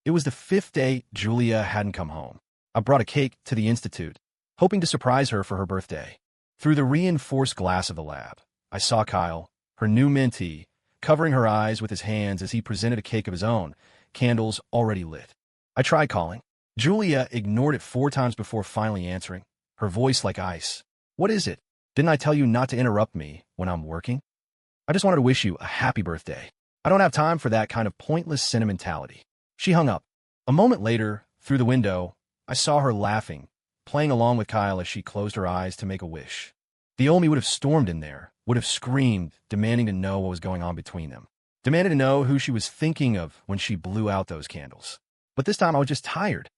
It was the fifth day Julia hadn't come home. I brought a cake to the institute, hoping to surprise her for her birthday. Through the reinforced glass of the lab, I saw Kyle, her new mentee, covering her eyes with his hands as he presented a cake of his own, candles already lit. I tried calling. Julia ignored it 4 times before finally answering, her voice like ice. "What is it? Didn't I tell you not to interrupt me when I'm working? I just wanted to wish you a happy birthday. I don't have time for that kind of pointless sentimentality." She hung up. A moment later, through the window, I saw her laughing, playing along with Kyle as she closed her eyes to make a wish. The Omi would have stormed in there, would have screamed, demanding to know what was going on between them. Demanded to know who she was thinking of when she blew out those candles. But this time I was just tired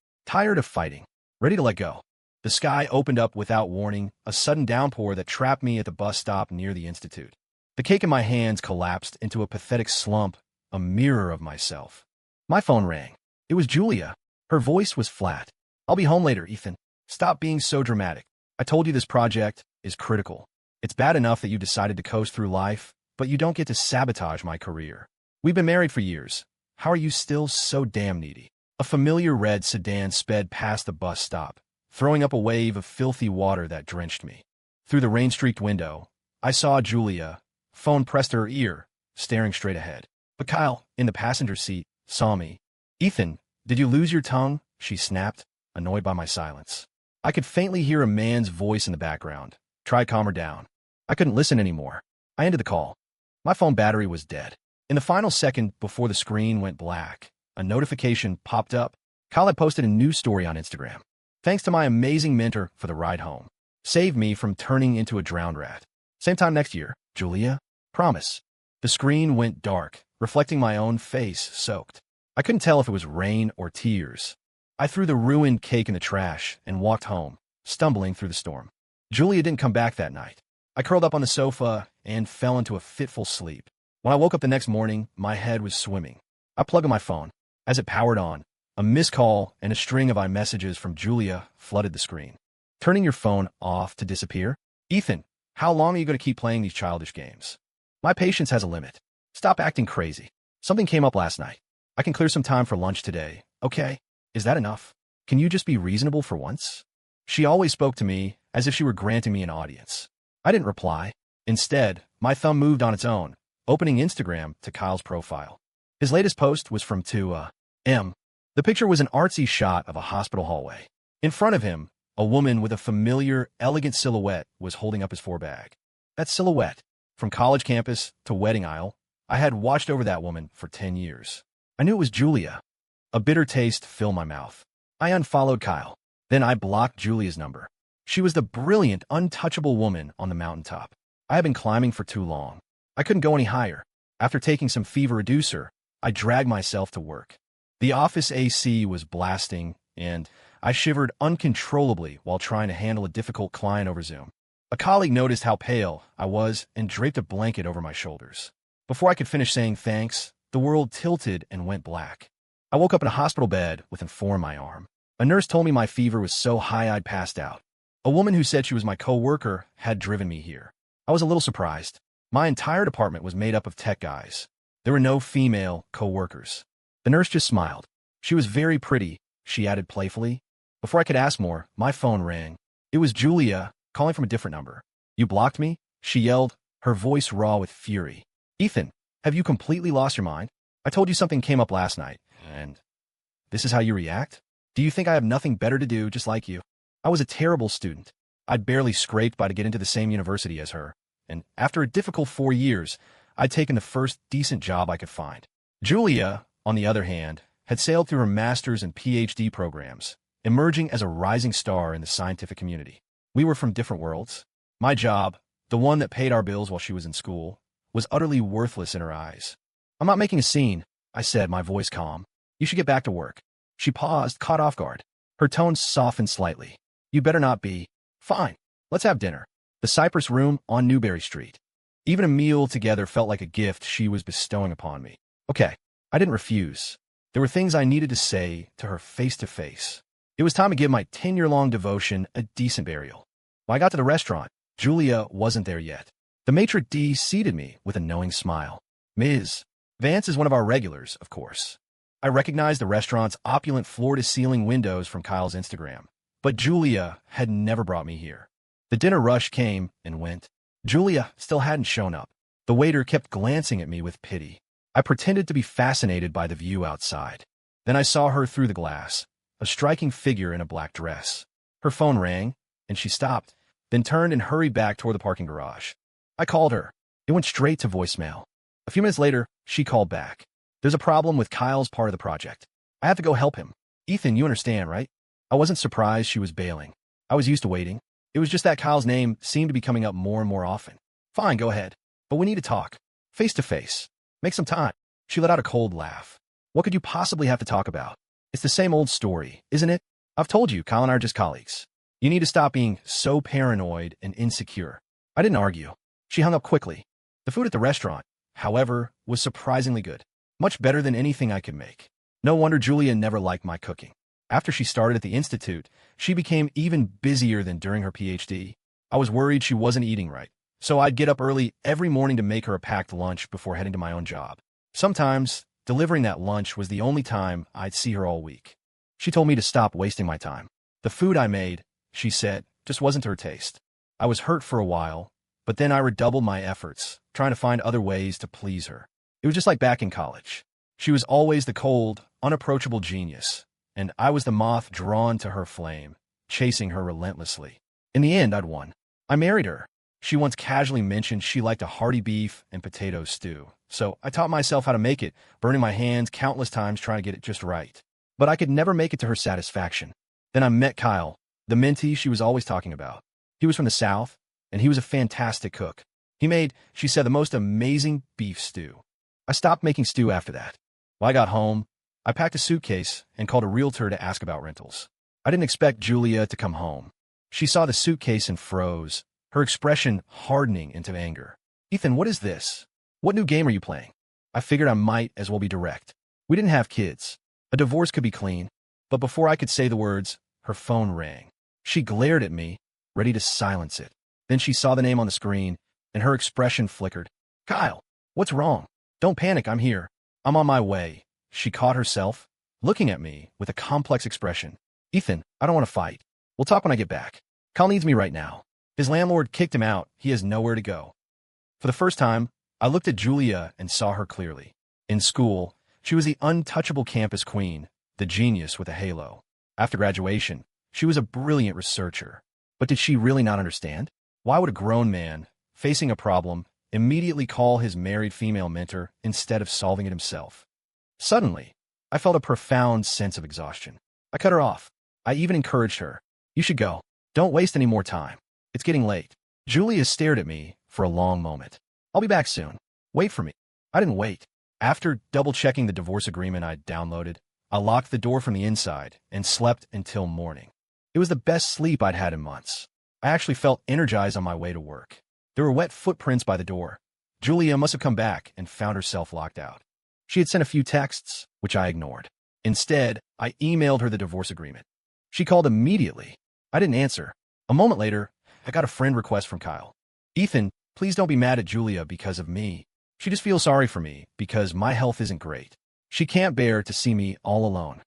of fighting, ready to let go. The sky opened up without warning, a sudden downpour that trapped me at the bus stop near the institute. The cake in my hands collapsed into a pathetic slump, a mirror of myself. My phone rang. It was Julia. Her voice was flat. "I'll be home later, Ethan. Stop being so dramatic. I told you this project is critical. It's bad enough that you decided to coast through life, but you don't get to sabotage my career. We've been married for years. How are you still so damn needy?" A familiar red sedan sped past the bus stop, throwing up a wave of filthy water that drenched me. Through the rain-streaked window, I saw Julia, phone pressed to her ear, staring straight ahead. But Kyle, in the passenger seat, saw me. "Ethan, did you lose your tongue?" she snapped, annoyed by my silence. I could faintly hear a man's voice in the background. Try to calm her down. I couldn't listen anymore. I ended the call. My phone battery was dead. In the final second before the screen went black, a notification popped up. Kyle had posted a news story on Instagram. "Thanks to my amazing mentor for the ride home. Saved me from turning into a drowned rat. Same time next year, Julia. Promise." The screen went dark, reflecting my own face soaked. I couldn't tell if it was rain or tears. I threw the ruined cake in the trash and walked home, stumbling through the storm. Julia didn't come back that night. I curled up on the sofa and fell into a fitful sleep. When I woke up the next morning, my head was swimming. I plugged in my phone. As it powered on, a missed call and a string of iMessages from Julia flooded the screen. "Turning your phone off to disappear? Ethan, how long are you going to keep playing these childish games? My patience has a limit. Stop acting crazy. Something came up last night. I can clear some time for lunch today, okay? Is that enough? Can you just be reasonable for once?" She always spoke to me as if she were granting me an audience. I didn't reply. Instead, my thumb moved on its own, opening Instagram to Kyle's profile. His latest post was from 2M. The picture was an artsy shot of a hospital hallway. In front of him, a woman with a familiar, elegant silhouette was holding up his four-bag. That silhouette, from college campus to wedding aisle, I had watched over that woman for 10 years. I knew it was Julia. A bitter taste filled my mouth. I unfollowed Kyle. Then I blocked Julia's number. She was the brilliant, untouchable woman on the mountaintop. I had been climbing for too long. I couldn't go any higher. After taking some fever reducer, I dragged myself to work. The office AC was blasting, and I shivered uncontrollably while trying to handle a difficult client over Zoom. A colleague noticed how pale I was and draped a blanket over my shoulders. Before I could finish saying thanks, the world tilted and went black. I woke up in a hospital bed with an in my arm. A nurse told me my fever was so high I'd passed out. A woman who said she was my co-worker had driven me here. I was a little surprised. My entire department was made up of tech guys. There were no female co-workers. The nurse just smiled. She was very pretty, she added playfully. Before I could ask more, my phone rang. It was Julia, calling from a different number. "You blocked me?" she yelled, her voice raw with fury. "Ethan, have you completely lost your mind? I told you something came up last night, and this is how you react? Do you think I have nothing better to do just like you? I was a terrible student. I'd barely scraped by to get into the same university as her, and after a difficult 4 years, I'd taken the first decent job I could find. Julia, on the other hand, had sailed through her master's and PhD programs, emerging as a rising star in the scientific community. We were from different worlds. My job, the one that paid our bills while she was in school, was utterly worthless in her eyes. "I'm not making a scene," I said, my voice calm. "You should get back to work." She paused, caught off guard. Her tone softened slightly. "You better not be." "Fine. Let's have dinner. The Cypress Room on Newberry Street." Even a meal together felt like a gift she was bestowing upon me. Okay, I didn't refuse. There were things I needed to say to her face to face. It was time to give my 10-year-long devotion a decent burial. When I got to the restaurant, Julia wasn't there yet. The maitre d' seated me with a knowing smile. "Ms. Vance is one of our regulars, of course." I recognized the restaurant's opulent floor-to-ceiling windows from Kyle's Instagram. But Julia had never brought me here. The dinner rush came and went. Julia still hadn't shown up. The waiter kept glancing at me with pity. I pretended to be fascinated by the view outside. Then I saw her through the glass, a striking figure in a black dress. Her phone rang, and she stopped, then turned and hurried back toward the parking garage. I called her. It went straight to voicemail. A few minutes later, she called back. There's a problem with Kyle's part of the project. I have to go help him. Ethan, you understand, right? I wasn't surprised she was bailing. I was used to waiting. It was just that Kyle's name seemed to be coming up more and more often. Fine, go ahead. But we need to talk. Face to face. Make some time. She let out a cold laugh. What could you possibly have to talk about? It's the same old story, isn't it? I've told you, Kyle and I are just colleagues. You need to stop being so paranoid and insecure. I didn't argue. She hung up quickly. The food at the restaurant, however, was surprisingly good. Much better than anything I could make. No wonder Julia never liked my cooking. After she started at the Institute, she became even busier than during her PhD. I was worried she wasn't eating right, so I'd get up early every morning to make her a packed lunch before heading to my own job. Sometimes, delivering that lunch was the only time I'd see her all week. She told me to stop wasting my time. The food I made, she said, just wasn't to her taste. I was hurt for a while, but then I redoubled my efforts, trying to find other ways to please her. It was just like back in college. She was always the cold, unapproachable genius, and I was the moth drawn to her flame, chasing her relentlessly. In the end, I'd won. I married her. She once casually mentioned she liked a hearty beef and potato stew, so I taught myself how to make it, burning my hands countless times trying to get it just right. But I could never make it to her satisfaction. Then I met Kyle, the mentee she was always talking about. He was from the South, and he was a fantastic cook. He made, she said, the most amazing beef stew. I stopped making stew after that. When I got home, I packed a suitcase and called a realtor to ask about rentals. I didn't expect Julia to come home. She saw the suitcase and froze, her expression hardening into anger. Ethan, what is this? What new game are you playing? I figured I might as well be direct. We didn't have kids. A divorce could be clean. But before I could say the words, her phone rang. She glared at me, ready to silence it. Then she saw the name on the screen, and her expression flickered. Kyle, what's wrong? Don't panic, I'm here. I'm on my way. She caught herself, looking at me with a complex expression. Ethan, I don't want to fight. We'll talk when I get back. Kyle needs me right now. His landlord kicked him out. He has nowhere to go. For the first time, I looked at Julia and saw her clearly. In school, she was the untouchable campus queen, the genius with a halo. After graduation, she was a brilliant researcher. But did she really not understand? Why would a grown man, facing a problem, immediately call his married female mentor instead of solving it himself? Suddenly, I felt a profound sense of exhaustion. I cut her off. I even encouraged her. You should go. Don't waste any more time. It's getting late. Julia stared at me for a long moment. I'll be back soon. Wait for me. I didn't wait. After double-checking the divorce agreement I'd downloaded, I locked the door from the inside and slept until morning. It was the best sleep I'd had in months. I actually felt energized on my way to work. There were wet footprints by the door. Julia must have come back and found herself locked out. She had sent a few texts, which I ignored. Instead, I emailed her the divorce agreement. She called immediately. I didn't answer. A moment later, I got a friend request from Kyle. Ethan, please don't be mad at Julia because of me. She just feels sorry for me because my health isn't great. She can't bear to see me all alone.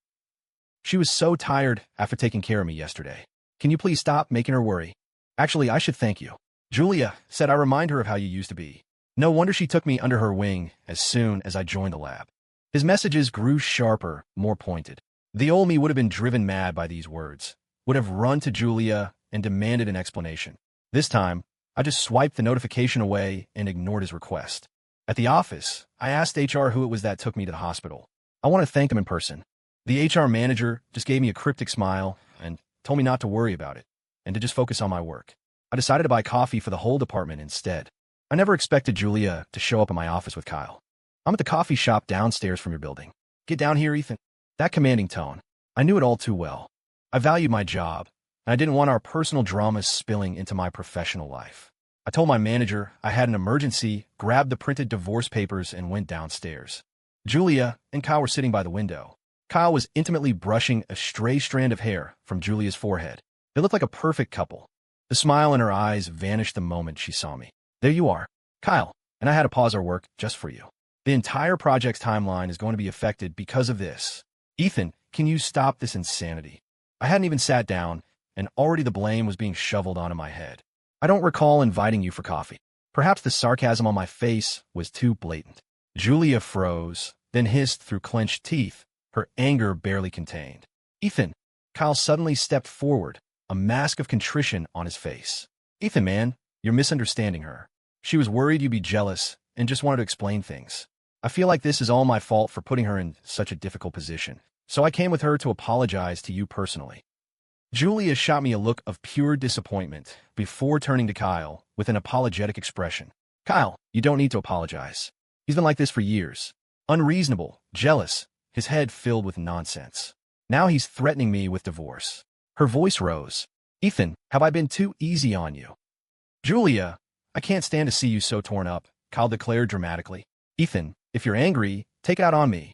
She was so tired after taking care of me yesterday. Can you please stop making her worry? Actually, I should thank you. Julia said I remind her of how you used to be. No wonder she took me under her wing as soon as I joined the lab. His messages grew sharper, more pointed. The old me would have been driven mad by these words, would have run to Julia and demanded an explanation. This time, I just swiped the notification away and ignored his request. At the office, I asked HR who it was that took me to the hospital. I want to thank them in person. The HR manager just gave me a cryptic smile and told me not to worry about it and to just focus on my work. I decided to buy coffee for the whole department instead. I never expected Julia to show up in my office with Kyle. I'm at the coffee shop downstairs from your building. Get down here, Ethan. That commanding tone. I knew it all too well. I valued my job, and I didn't want our personal dramas spilling into my professional life. I told my manager I had an emergency, grabbed the printed divorce papers, and went downstairs. Julia and Kyle were sitting by the window. Kyle was intimately brushing a stray strand of hair from Julia's forehead. They looked like a perfect couple. The smile in her eyes vanished the moment she saw me. There you are, Kyle, and I had to pause our work just for you. The entire project's timeline is going to be affected because of this. Ethan, can you stop this insanity? I hadn't even sat down, and already the blame was being shoveled onto my head. I don't recall inviting you for coffee. Perhaps the sarcasm on my face was too blatant. Julia froze, then hissed through clenched teeth, her anger barely contained. Ethan. Kyle suddenly stepped forward, a mask of contrition on his face. Ethan, man, you're misunderstanding her. She was worried you'd be jealous and just wanted to explain things. I feel like this is all my fault for putting her in such a difficult position, so I came with her to apologize to you personally. Julia shot me a look of pure disappointment before turning to Kyle with an apologetic expression. Kyle, you don't need to apologize. He's been like this for years. Unreasonable, jealous, his head filled with nonsense. Now he's threatening me with divorce. Her voice rose. Ethan, have I been too easy on you? Julia, I can't stand to see you so torn up, Kyle declared dramatically. Ethan, if you're angry, take it out on me.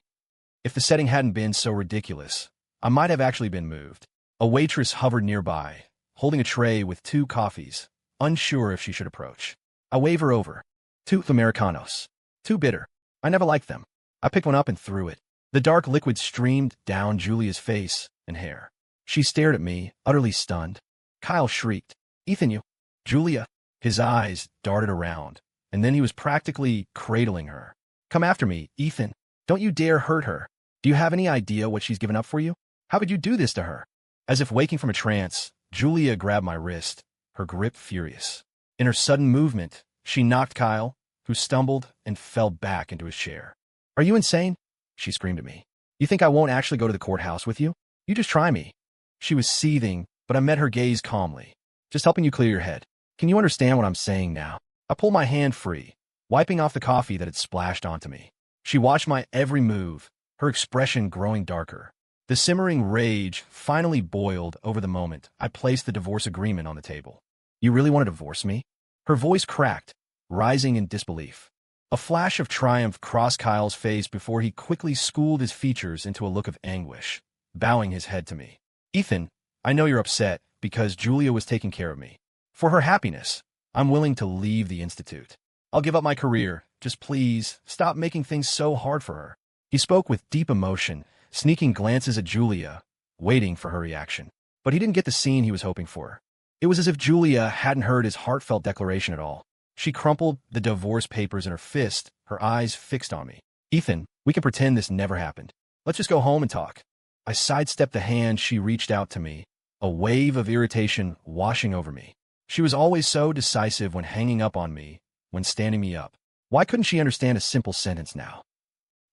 If the setting hadn't been so ridiculous, I might have actually been moved. A waitress hovered nearby, holding a tray with 2 coffees, unsure if she should approach. I wave her over. 2 Americanos. Too bitter. I never liked them. I picked one up and threw it. The dark liquid streamed down Julia's face and hair. She stared at me, utterly stunned. Kyle shrieked. Ethan, you... Julia. His eyes darted around, and then he was practically cradling her. Come after me, Ethan. Don't you dare hurt her. Do you have any idea what she's given up for you? How could you do this to her? As if waking from a trance, Julia grabbed my wrist, her grip furious. In her sudden movement, she knocked Kyle, who stumbled and fell back into his chair. Are you insane? She screamed at me. You think I won't actually go to the courthouse with you? You just try me. She was seething, but I met her gaze calmly. Just helping you clear your head. Can you understand what I'm saying now? I pulled my hand free, wiping off the coffee that had splashed onto me. She watched my every move, her expression growing darker. The simmering rage finally boiled over the moment I placed the divorce agreement on the table. You really want to divorce me? Her voice cracked, rising in disbelief. A flash of triumph crossed Kyle's face before he quickly schooled his features into a look of anguish, bowing his head to me. Ethan, I know you're upset because Julia was taking care of me. For her happiness, I'm willing to leave the Institute. I'll give up my career. Just please, stop making things so hard for her. He spoke with deep emotion, sneaking glances at Julia, waiting for her reaction. But he didn't get the scene he was hoping for. It was as if Julia hadn't heard his heartfelt declaration at all. She crumpled the divorce papers in her fist, her eyes fixed on me. Ethan, we can pretend this never happened. Let's just go home and talk. I sidestepped the hand she reached out to me, a wave of irritation washing over me. She was always so decisive when hanging up on me, when standing me up. Why couldn't she understand a simple sentence now?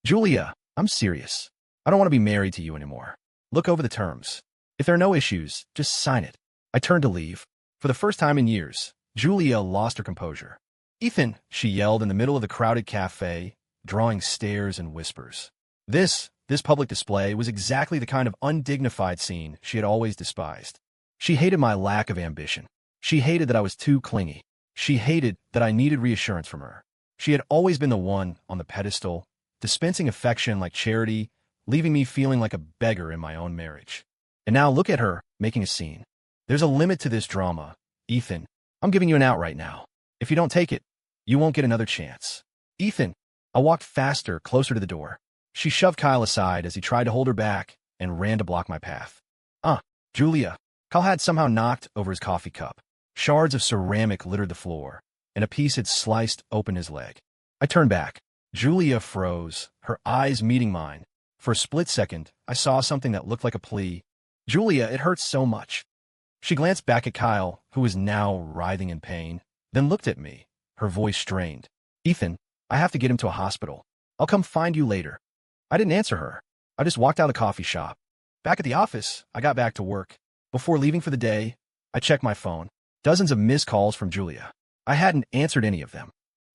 Julia, I'm serious. I don't want to be married to you anymore. Look over the terms. If there are no issues, just sign it. I turned to leave. For the first time in years, Julia lost her composure. Ethan, she yelled in the middle of the crowded cafe, drawing stares and whispers. This public display was exactly the kind of undignified scene she had always despised. She hated my lack of ambition. She hated that I was too clingy. She hated that I needed reassurance from her. She had always been the one on the pedestal, dispensing affection like charity, leaving me feeling like a beggar in my own marriage. And now look at her, making a scene. There's a limit to this drama, Ethan. I'm giving you an out right now. If you don't take it, you won't get another chance. Ethan. I walked faster, closer to the door. She shoved Kyle aside as he tried to hold her back and ran to block my path. Julia. Kyle had somehow knocked over his coffee cup. Shards of ceramic littered the floor, and a piece had sliced open his leg. I turned back. Julia froze, her eyes meeting mine. For a split second, I saw something that looked like a plea. Julia, it hurts so much. She glanced back at Kyle, who was now writhing in pain, then looked at me, her voice strained. Ethan, I have to get him to a hospital. I'll come find you later. I didn't answer her. I just walked out of the coffee shop. Back at the office, I got back to work. Before leaving for the day, I checked my phone. Dozens of missed calls from Julia. I hadn't answered any of them.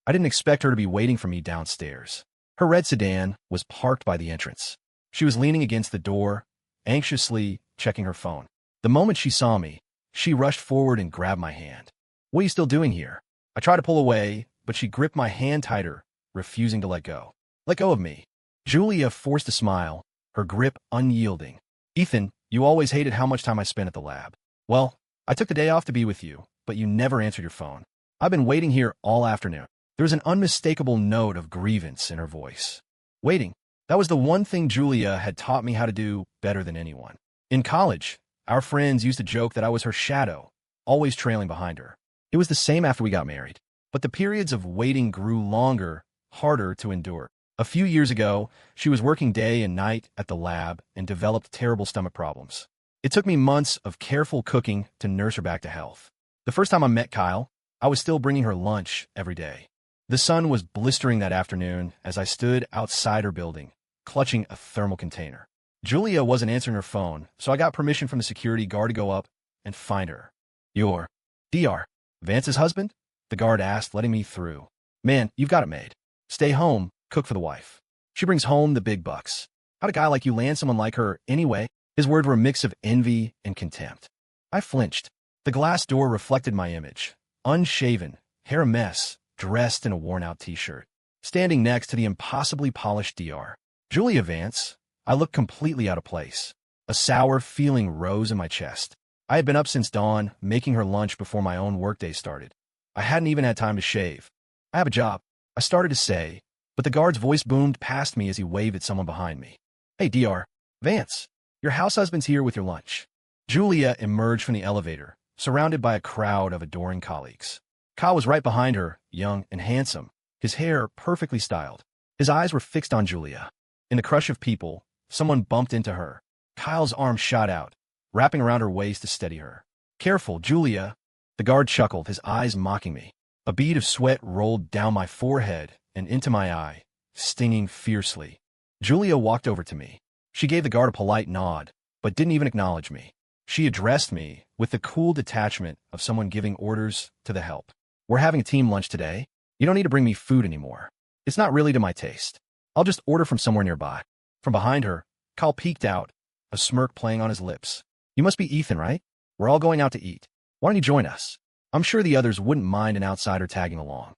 I didn't expect her to be waiting for me downstairs. Her red sedan was parked by the entrance. She was leaning against the door, anxiously checking her phone. The moment she saw me, she rushed forward and grabbed my hand. What are you still doing here? I tried to pull away, but she gripped my hand tighter, refusing to let go. Let go of me. Julia forced a smile, her grip unyielding. Ethan, you always hated how much time I spent at the lab. Well, I took the day off to be with you, but you never answered your phone. I've been waiting here all afternoon. There was an unmistakable note of grievance in her voice. Waiting. That was the one thing Julia had taught me how to do better than anyone. In college, our friends used to joke that I was her shadow, always trailing behind her. It was the same after we got married. But the periods of waiting grew longer, harder to endure. A few years ago, she was working day and night at the lab and developed terrible stomach problems. It took me months of careful cooking to nurse her back to health. The first time I met Kyle, I was still bringing her lunch every day. The sun was blistering that afternoon as I stood outside her building, clutching a thermal container. Julia wasn't answering her phone, so I got permission from the security guard to go up and find her. "You're Dr. Vance's husband?" the guard asked, letting me through. "Man, you've got it made. Stay home, cook for the wife. She brings home the big bucks. How'd a guy like you land someone like her anyway?" His words were a mix of envy and contempt. I flinched. The glass door reflected my image. Unshaven, hair a mess, dressed in a worn-out t-shirt. Standing next to the impossibly polished Dr. Julia Vance, I looked completely out of place. A sour feeling rose in my chest. I had been up since dawn, making her lunch before my own workday started. I hadn't even had time to shave. "I have a job," I started to say, but the guard's voice boomed past me as he waved at someone behind me. "Hey, Dr. Vance, your house husband's here with your lunch." Julia emerged from the elevator, surrounded by a crowd of adoring colleagues. Kyle was right behind her, young and handsome, his hair perfectly styled. His eyes were fixed on Julia. In the crush of people, someone bumped into her. Kyle's arm shot out, wrapping around her waist to steady her. "Careful, Julia." The guard chuckled, his eyes mocking me. A bead of sweat rolled down my forehead and into my eye, stinging fiercely. Julia walked over to me. She gave the guard a polite nod, but didn't even acknowledge me. She addressed me with the cool detachment of someone giving orders to the help. "We're having a team lunch today. You don't need to bring me food anymore. It's not really to my taste. I'll just order from somewhere nearby." From behind her, Kyle peeked out, a smirk playing on his lips. "You must be Ethan, right? We're all going out to eat. Why don't you join us? I'm sure the others wouldn't mind an outsider tagging along."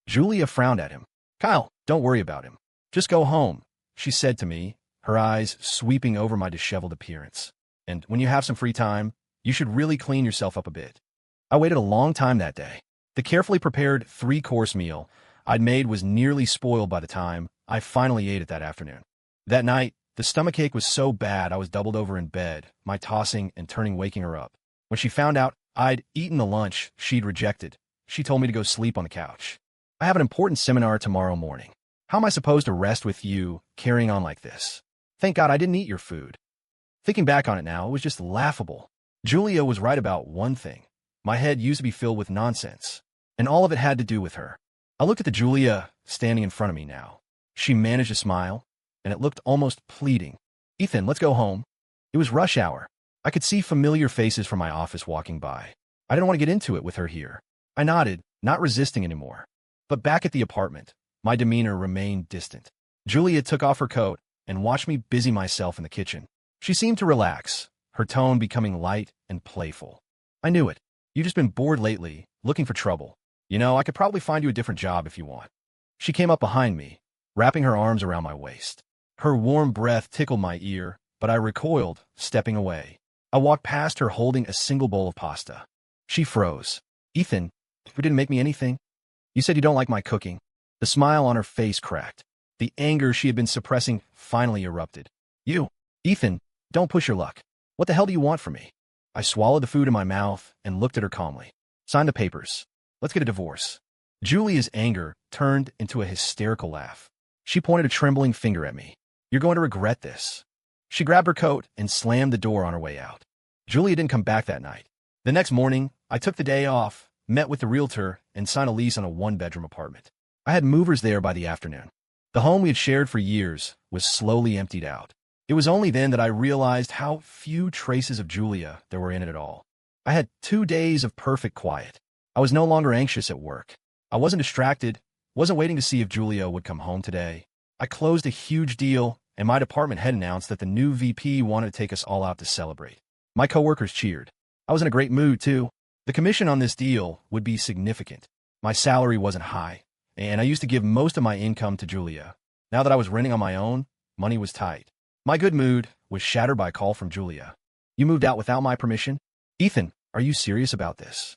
Julia frowned at him. "Kyle, don't worry about him. Just go home," she said to me, her eyes sweeping over my disheveled appearance. "And when you have some free time, you should really clean yourself up a bit." I waited a long time that day. The carefully prepared 3-course meal I'd made was nearly spoiled by the time I finally ate it that afternoon. That night, the stomachache was so bad I was doubled over in bed, my tossing and turning waking her up. When she found out I'd eaten the lunch she'd rejected, she told me to go sleep on the couch. "I have an important seminar tomorrow morning. How am I supposed to rest with you carrying on like this? Thank God I didn't eat your food." Thinking back on it now, it was just laughable. Julia was right about one thing. My head used to be filled with nonsense, and all of it had to do with her. I looked at the Julia standing in front of me now. She managed a smile, and it looked almost pleading. "Ethan, let's go home." It was rush hour. I could see familiar faces from my office walking by. I didn't want to get into it with her here. I nodded, not resisting anymore. But back at the apartment, my demeanor remained distant. Julia took off her coat and watched me busy myself in the kitchen. She seemed to relax, her tone becoming light and playful. "I knew it. You've just been bored lately, looking for trouble. You know, I could probably find you a different job if you want." She came up behind me, wrapping her arms around my waist. Her warm breath tickled my ear, but I recoiled, stepping away. I walked past her holding a single bowl of pasta. She froze. "Ethan, you didn't make me anything? You said you don't like my cooking." The smile on her face cracked. The anger she had been suppressing finally erupted. "You, Ethan, don't push your luck. What the hell do you want from me?" I swallowed the food in my mouth and looked at her calmly. "Sign the papers. Let's get a divorce." Julia's anger turned into a hysterical laugh. She pointed a trembling finger at me. "You're going to regret this." She grabbed her coat and slammed the door on her way out. Julia didn't come back that night. The next morning, I took the day off, met with the realtor, and signed a lease on a 1-bedroom apartment. I had movers there by the afternoon. The home we had shared for years was slowly emptied out. It was only then that I realized how few traces of Julia there were in it at all. I had 2 days of perfect quiet. I was no longer anxious at work. I wasn't distracted, wasn't waiting to see if Julia would come home today. I closed a huge deal, and my department had announced that the new VP wanted to take us all out to celebrate. My coworkers cheered. I was in a great mood, too. The commission on this deal would be significant. My salary wasn't high, and I used to give most of my income to Julia. Now that I was renting on my own, money was tight. My good mood was shattered by a call from Julia. "You moved out without my permission? Ethan, are you serious about this?"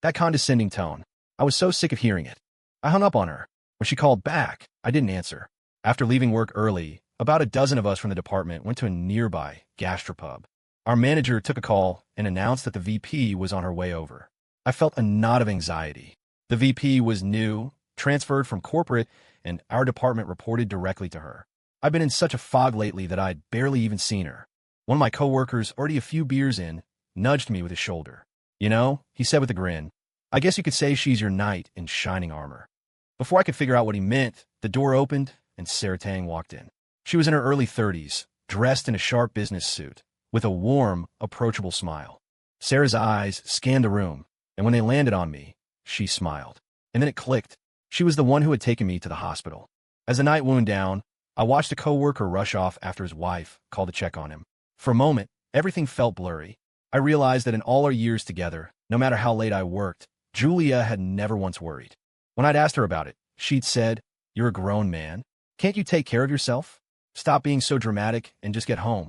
That condescending tone. I was so sick of hearing it. I hung up on her. When she called back, I didn't answer. After leaving work early, about a dozen of us from the department went to a nearby gastropub. Our manager took a call and announced that the VP was on her way over. I felt a knot of anxiety. The VP was new, transferred from corporate, and our department reported directly to her. I've been in such a fog lately that I'd barely even seen her. One of my coworkers, already a few beers in, nudged me with his shoulder. You know, he said with a grin, I guess you could say she's your knight in shining armor. Before I could figure out what he meant, the door opened and Sarah Tang walked in. She was in her early 30s, dressed in a sharp business suit, with a warm, approachable smile. Sarah's eyes scanned the room, and when they landed on me, she smiled. And then it clicked. She was the one who had taken me to the hospital. As the night wound down, I watched a coworker rush off after his wife called to check on him. For a moment, everything felt blurry. I realized that in all our years together, no matter how late I worked, Julia had never once worried. When I'd asked her about it, she'd said, "You're a grown man. Can't you take care of yourself? Stop being so dramatic and just get home."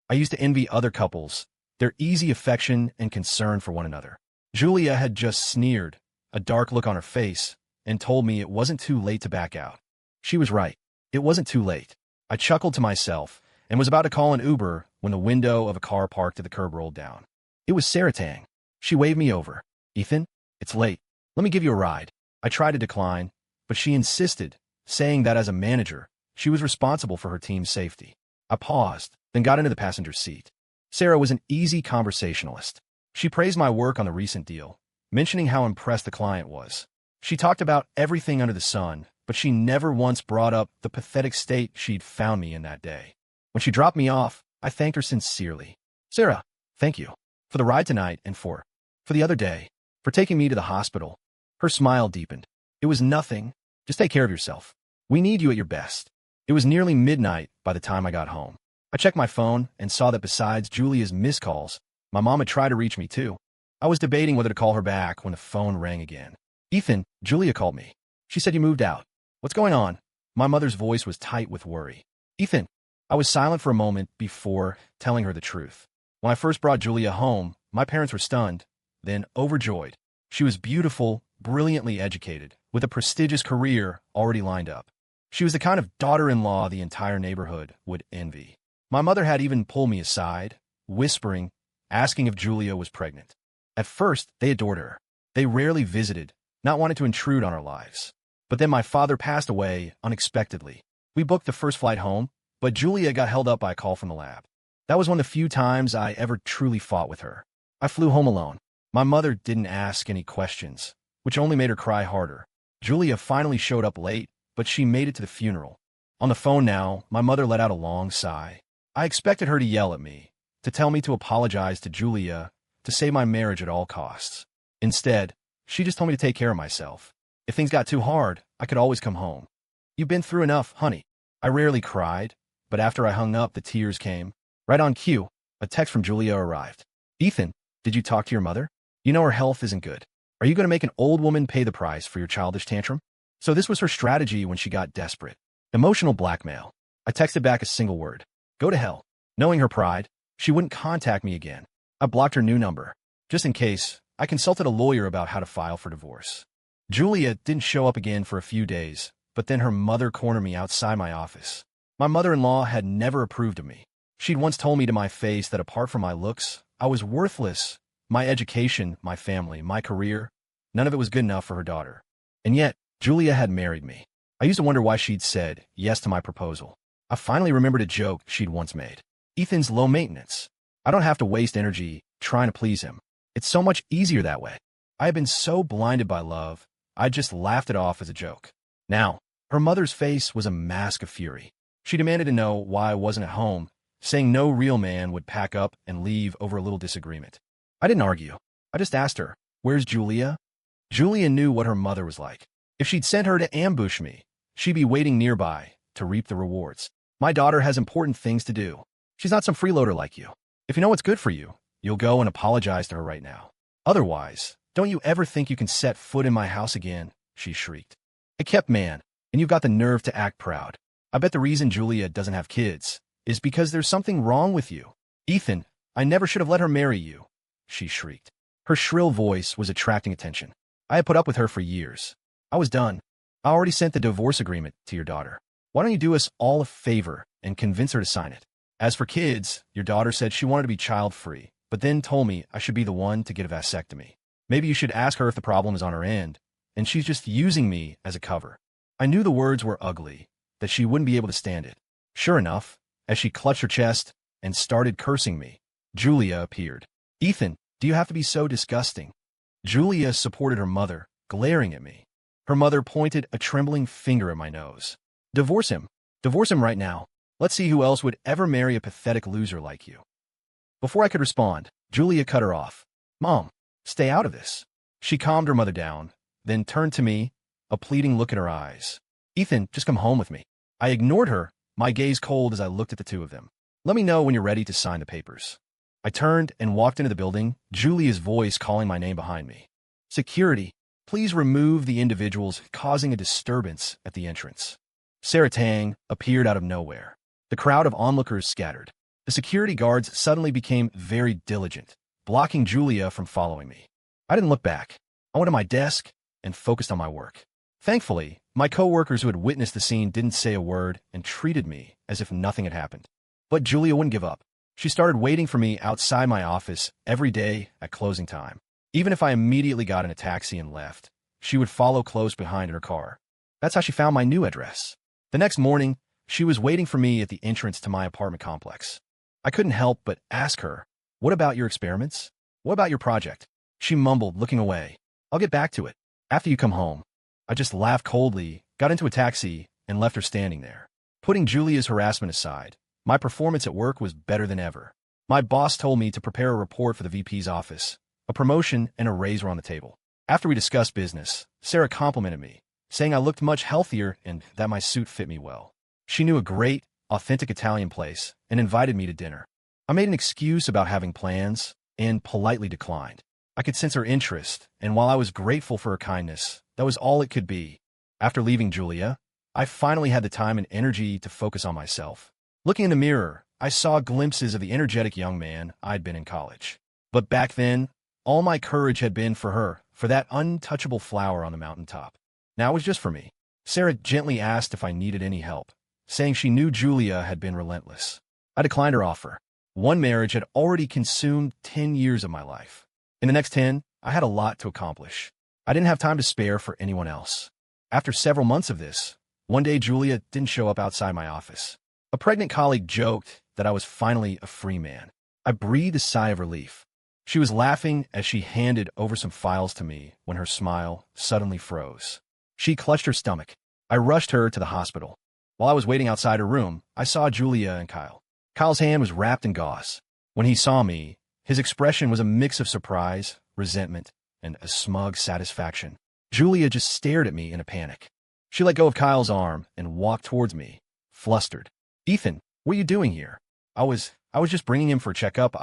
I used to envy other couples, their easy affection and concern for one another. Julia had just sneered, a dark look on her face, and told me it wasn't too late to back out. She was right. It wasn't too late. I chuckled to myself and was about to call an Uber when the window of a car parked at the curb rolled down. It was Sarah Tang. She waved me over. "Ethan, it's late. Let me give you a ride." I tried to decline, but she insisted, saying that as a manager, she was responsible for her team's safety. I paused, then got into the passenger seat. Sarah was an easy conversationalist. She praised my work on the recent deal, mentioning how impressed the client was. She talked about everything under the sun, but she never once brought up the pathetic state she'd found me in that day. When she dropped me off, I thanked her sincerely. "Sarah, thank you for the ride tonight and for the other day, for taking me to the hospital." Her smile deepened. "It was nothing. Just take care of yourself. We need you at your best." It was nearly midnight by the time I got home. I checked my phone and saw that besides Julia's missed calls, my mom had tried to reach me too. I was debating whether to call her back when the phone rang again. "Ethan, Julia called me. She said you moved out. What's going on?" My mother's voice was tight with worry. "Ethan." I was silent for a moment before telling her the truth. When I first brought Julia home, my parents were stunned, then overjoyed. She was beautiful, brilliantly educated, with a prestigious career already lined up. She was the kind of daughter-in-law the entire neighborhood would envy. My mother had even pulled me aside, whispering, asking if Julia was pregnant. At first, they adored her. They rarely visited, not wanting to intrude on our lives. But then my father passed away unexpectedly. We booked the first flight home, but Julia got held up by a call from the lab. That was one of the few times I ever truly fought with her. I flew home alone. My mother didn't ask any questions, which only made her cry harder. Julia finally showed up late, but she made it to the funeral. On the phone now, my mother let out a long sigh. I expected her to yell at me, to tell me to apologize to Julia, to save my marriage at all costs. Instead, she just told me to take care of myself. If things got too hard, I could always come home. "You've been through enough, honey." I rarely cried, but after I hung up, the tears came. Right on cue, a text from Julia arrived. "Ethan, did you talk to your mother? You know her health isn't good. Are you going to make an old woman pay the price for your childish tantrum?" So this was her strategy when she got desperate. Emotional blackmail. I texted back a single word. "Go to hell." Knowing her pride, she wouldn't contact me again. I blocked her new number. Just in case, I consulted a lawyer about how to file for divorce. Julia didn't show up again for a few days, but then her mother cornered me outside my office. My mother-in-law had never approved of me. She'd once told me to my face that apart from my looks, I was worthless. My education, my family, my career, none of it was good enough for her daughter. And yet, Julia had married me. I used to wonder why she'd said yes to my proposal. I finally remembered a joke she'd once made. "Ethan's low maintenance. I don't have to waste energy trying to please him. It's so much easier that way." I had been so blinded by love, I just laughed it off as a joke. Now, her mother's face was a mask of fury. She demanded to know why I wasn't at home, saying no real man would pack up and leave over a little disagreement. I didn't argue. I just asked her, "Where's Julia?" Julia knew what her mother was like. If she'd sent her to ambush me, she'd be waiting nearby to reap the rewards. My daughter has important things to do. She's not some freeloader like you. If you know what's good for you, you'll go and apologize to her right now. Otherwise, don't you ever think you can set foot in my house again, she shrieked. I kept man, and you've got the nerve to act proud. I bet the reason Julia doesn't have kids is because there's something wrong with you. Ethan, I never should have let her marry you, she shrieked. Her shrill voice was attracting attention. I had put up with her for years. I was done. I already sent the divorce agreement to your daughter. Why don't you do us all a favor and convince her to sign it? As for kids, your daughter said she wanted to be child-free, but then told me I should be the one to get a vasectomy. Maybe you should ask her if the problem is on her end, and she's just using me as a cover. I knew the words were ugly, that she wouldn't be able to stand it. Sure enough, as she clutched her chest and started cursing me, Julia appeared. Ethan, do you have to be so disgusting? Julia supported her mother, glaring at me. Her mother pointed a trembling finger at my nose. Divorce him. Divorce him right now. Let's see who else would ever marry a pathetic loser like you. Before I could respond, Julia cut her off. Mom, stay out of this. She calmed her mother down, then turned to me, a pleading look in her eyes. Ethan, just come home with me. I ignored her, my gaze cold as I looked at the two of them. Let me know when you're ready to sign the papers. I turned and walked into the building, Julia's voice calling my name behind me. Security, please remove the individuals causing a disturbance at the entrance. Sarah Tang appeared out of nowhere. The crowd of onlookers scattered. The security guards suddenly became very diligent, blocking Julia from following me. I didn't look back. I went to my desk and focused on my work. Thankfully, my coworkers who had witnessed the scene didn't say a word and treated me as if nothing had happened. But Julia wouldn't give up. She started waiting for me outside my office every day at closing time. Even if I immediately got in a taxi and left, she would follow close behind in her car. That's how she found my new address. The next morning, she was waiting for me at the entrance to my apartment complex. I couldn't help but ask her, what about your experiments? What about your project? She mumbled, looking away. I'll get back to it after you come home. I just laughed coldly, got into a taxi, and left her standing there. Putting Julia's harassment aside, my performance at work was better than ever. My boss told me to prepare a report for the VP's office. A promotion and a raise were on the table. After we discussed business, Sarah complimented me, saying I looked much healthier and that my suit fit me well. She knew a great, authentic Italian place and invited me to dinner. I made an excuse about having plans and politely declined. I could sense her interest, and while I was grateful for her kindness, that was all it could be. After leaving Julia, I finally had the time and energy to focus on myself. Looking in the mirror, I saw glimpses of the energetic young man I'd been in college. But back then, all my courage had been for her, for that untouchable flower on the mountaintop. Now it was just for me. Sarah gently asked if I needed any help, saying she knew Julia had been relentless. I declined her offer. One marriage had already consumed 10 years of my life. In the next 10, I had a lot to accomplish. I didn't have time to spare for anyone else. After several months of this, one day Julia didn't show up outside my office. A pregnant colleague joked that I was finally a free man. I breathed a sigh of relief. She was laughing as she handed over some files to me when her smile suddenly froze. She clutched her stomach. I rushed her to the hospital. While I was waiting outside her room, I saw Julia and Kyle. Kyle's hand was wrapped in gauze. When he saw me, his expression was a mix of surprise, resentment, and a smug satisfaction. Julia just stared at me in a panic. She let go of Kyle's arm and walked towards me, flustered. Ethan, what are you doing here? I was just bringing him for a checkup.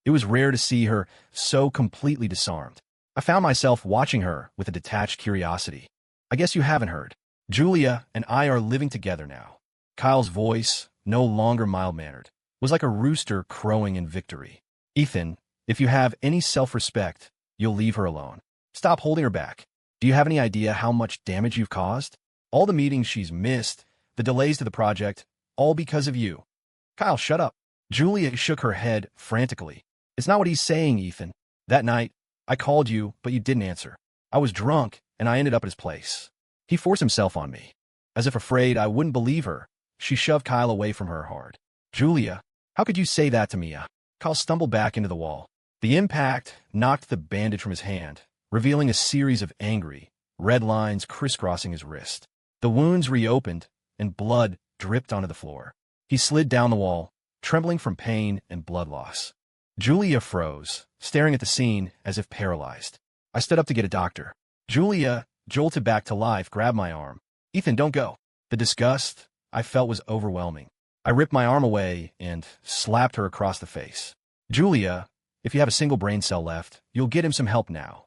It was rare to see her so completely disarmed. I found myself watching her with a detached curiosity. I guess you haven't heard. Julia and I are living together now. Kyle's voice, no longer mild-mannered, was like a rooster crowing in victory. Ethan, if you have any self-respect, you'll leave her alone. Stop holding her back. Do you have any idea how much damage you've caused? All the meetings she's missed, the delays to the project, all because of you. Kyle, shut up. Julia shook her head frantically. It's not what he's saying, Ethan. That night, I called you, but you didn't answer. I was drunk, and I ended up at his place. He forced himself on me. As if afraid I wouldn't believe her, she shoved Kyle away from her hard. Julia, how could you say that to me? Kyle stumbled back into the wall. The impact knocked the bandage from his hand, revealing a series of angry, red lines crisscrossing his wrist. The wounds reopened, and blood dripped onto the floor. He slid down the wall, trembling from pain and blood loss. Julia froze, staring at the scene as if paralyzed. I stood up to get a doctor. Julia, jolted back to life, grabbed my arm. Ethan, don't go. The disgust I felt was overwhelming. I ripped my arm away and slapped her across the face. Julia, if you have a single brain cell left, you'll get him some help now.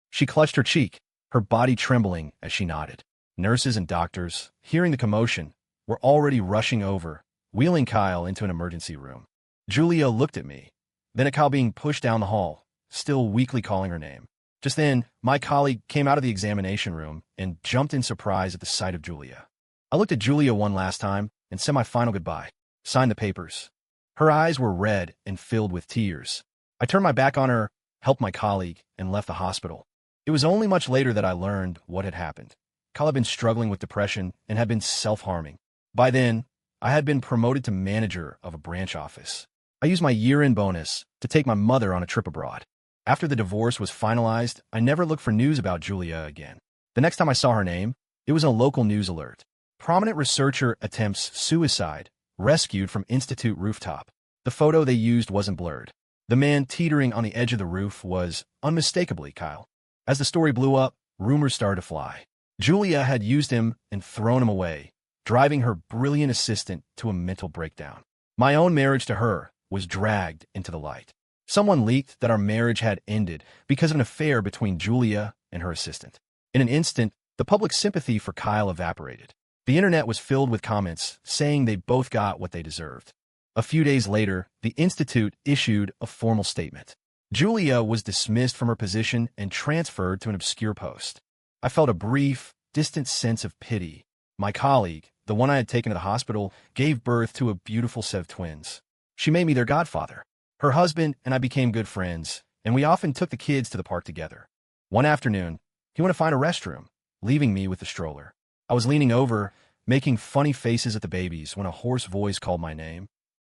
She clutched her cheek, her body trembling as she nodded. Nurses and doctors, hearing the commotion, were already rushing over, wheeling Kyle into an emergency room. Julia looked at me, then at Kyle being pushed down the hall, still weakly calling her name. Just then, my colleague came out of the examination room and jumped in surprise at the sight of Julia. I looked at Julia one last time and said my final goodbye. Signed the papers. Her eyes were red and filled with tears. I turned my back on her, helped my colleague, and left the hospital. It was only much later that I learned what had happened. Kyle had been struggling with depression and had been self-harming. By then, I had been promoted to manager of a branch office. I used my year-end bonus to take my mother on a trip abroad. After the divorce was finalized, I never looked for news about Julia again. The next time I saw her name, it was a local news alert. Prominent researcher attempts suicide, rescued from institute rooftop. The photo they used wasn't blurred. The man teetering on the edge of the roof was unmistakably Kyle. As the story blew up, rumors started to fly. Julia had used him and thrown him away, driving her brilliant assistant to a mental breakdown. My own marriage to her was dragged into the light. Someone leaked that our marriage had ended because of an affair between Julia and her assistant. In an instant, the public sympathy for Kyle evaporated. The internet was filled with comments saying they both got what they deserved. A few days later, the Institute issued a formal statement. Julia was dismissed from her position and transferred to an obscure post. I felt a brief, distant sense of pity. My colleague, the one I had taken to the hospital, gave birth to a beautiful set of twins. She made me their godfather. Her husband and I became good friends, and we often took the kids to the park together. One afternoon, he went to find a restroom, leaving me with the stroller. I was leaning over, making funny faces at the babies when a hoarse voice called my name.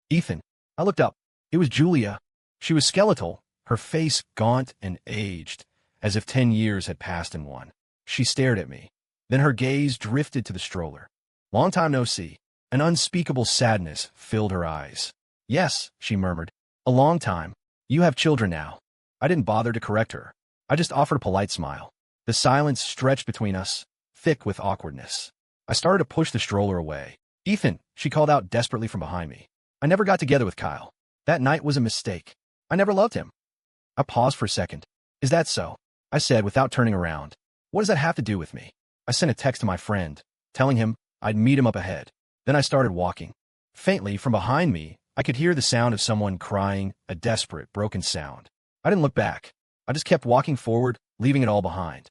Ethan. I looked up. It was Julia. She was skeletal, her face gaunt and aged, as if 10 years had passed in one. She stared at me. Then her gaze drifted to the stroller. Long time no see. An unspeakable sadness filled her eyes. Yes, she murmured. A long time. You have children now. I didn't bother to correct her. I just offered a polite smile. The silence stretched between us, thick with awkwardness. I started to push the stroller away. Ethan, she called out desperately from behind me. I never got together with Kyle. That night was a mistake. I never loved him. I paused for a second. Is that so? I said without turning around. What does that have to do with me? I sent a text to my friend, telling him I'd meet him up ahead. Then I started walking. Faintly, from behind me, I could hear the sound of someone crying, a desperate, broken sound. I didn't look back. I just kept walking forward, leaving it all behind.